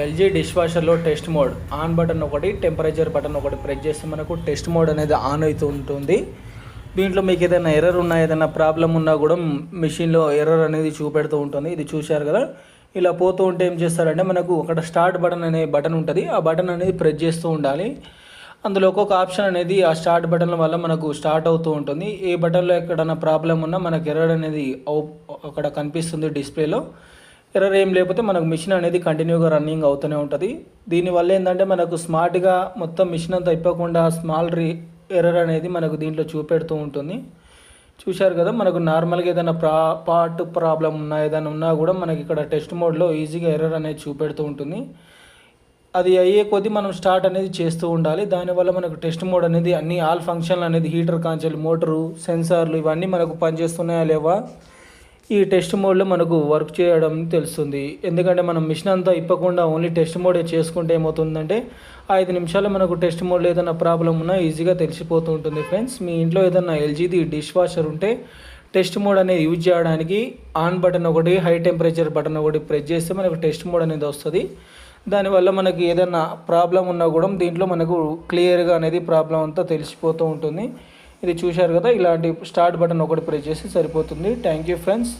LG dish వాషర్లో test mode on button ఒకటి, temperature button ఒకటి ప్రెస్ చేస్తే మనకు టెస్ట్ మోడ్ అనేది ఆన్ అవుతూ ఉంటుంది. దీంట్లో మీకు ఏదైనా ఎర్రర్ ఉన్నా, ఏదైనా ప్రాబ్లం ఉన్నా కూడా మిషన్లో ఎర్రర్ అనేది చూపెడుతూ ఉంటుంది. ఇది చూశారు కదా, ఇలా పోతూ ఉంటే ఏం చేస్తారంటే మనకు అక్కడ స్టార్ట్ బటన్ అనే బటన్ ఉంటుంది. ఆ బటన్ అనేది ప్రెస్ చేస్తూ ఉండాలి. అందులో ఒక్కొక్క ఆప్షన్ అనేది ఆ స్టార్ట్ బటన్ వల్ల మనకు స్టార్ట్ అవుతూ ఉంటుంది. ఏ బటన్లో ఎక్కడైనా ప్రాబ్లం ఉన్నా మనకు ఎర్రర్ అనేది అక్కడ కనిపిస్తుంది డిస్ప్లేలో. ఎర్రర్ ఏం లేకపోతే మనకు మిషన్ అనేది కంటిన్యూగా రన్నింగ్ అవుతూనే ఉంటుంది. దీనివల్ల ఏంటంటే మనకు స్మార్ట్గా మొత్తం మిషన్ అంతా ఇప్పకుండా స్మాల్ ఎర్రర్ అనేది మనకు దీంట్లో చూపెడుతూ ఉంటుంది. చూశారు కదా, మనకు నార్మల్గా ఏదైనా పార్ట్ ప్రాబ్లం ఉన్నా, ఏదైనా ఉన్నా కూడా మనకి ఇక్కడ టెస్ట్ మోడ్లో ఈజీగా ఎర్రర్ అనేది చూపెడుతూ ఉంటుంది. అది అయ్యే కొద్దీ మనం స్టార్ట్ అనేది చేస్తూ ఉండాలి. దానివల్ల మనకు టెస్ట్ మోడ్ అనేది అన్ని ఆల్ ఫంక్షన్లు అనేది హీటర్ కాంచెలు, మోటరు, సెన్సార్లు ఇవన్నీ మనకు పనిచేస్తున్నాయా లేవా ఈ టెస్ట్ మోడ్లో మనకు వర్క్ చేయడం తెలుస్తుంది. ఎందుకంటే మనం మిషన్ అంతా ఇప్పకుండా ఓన్లీ టెస్ట్ మోడే చేసుకుంటే ఏమవుతుందంటే 5 నిమిషాలు మనకు టెస్ట్ మోడ్లో ఏదైనా ప్రాబ్లం ఉన్నా ఈజీగా తెలిసిపోతూ ఉంటుంది. ఫ్రెండ్స్, మీ ఇంట్లో ఏదైనా ఎల్జీది డిష్ వాషర్ ఉంటే టెస్ట్ మోడ్ అనేది యూజ్ చేయడానికి ఆన్ బటన్ ఒకటి, హై టెంపరేచర్ బటన్ ఒకటి ప్రెస్ చేస్తే మనకు టెస్ట్ మోడ్ అనేది వస్తుంది. దానివల్ల మనకి ఏదైనా ప్రాబ్లం ఉన్నా కూడా దీంట్లో మనకు క్లియర్గా అనేది ప్రాబ్లం అంతా తెలిసిపోతూ ఉంటుంది. ఇది చూశారు కదా, ఇలాంటి స్టార్ట్ బటన్ ఒకటి ప్రెస్ చేసి సరిపోతుంది. Thank you friends.